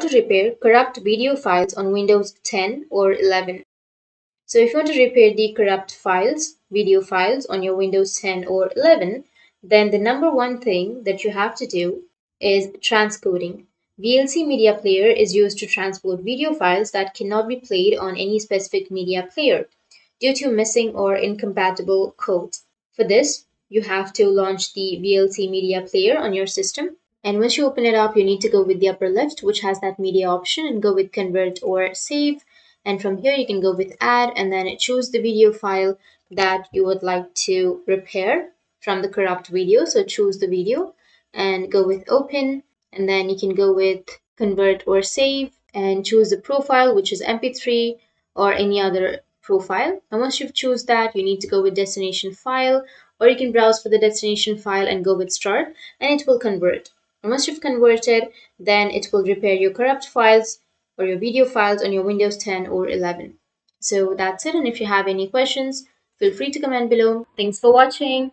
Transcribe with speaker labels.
Speaker 1: to repair corrupt video files on Windows 10 or 11. So if you want to repair the corrupt video files on your Windows 10 or 11, then the number one thing that you have to do is transcoding. VLC Media Player is used to transport video files that cannot be played on any specific media player due to missing or incompatible code. For this, you have to launch the VLC Media Player on your system. And once you open it up, you need to go with the upper left, which has that media option, and go with convert or save. And from here, you can go with add and then choose the video file that you would like to repair from the corrupt video. So choose the video and go with open. And then you can go with convert or save and choose the profile, which is MP3 or any other profile. And once you've choose that, you need to go with destination file, or you can browse for the destination file and go with start, and it will convert. And once you've converted, then it will repair your corrupt files or your video files on your Windows 10 or 11. So that's it. And if you have any questions, feel free to comment below. Thanks for watching.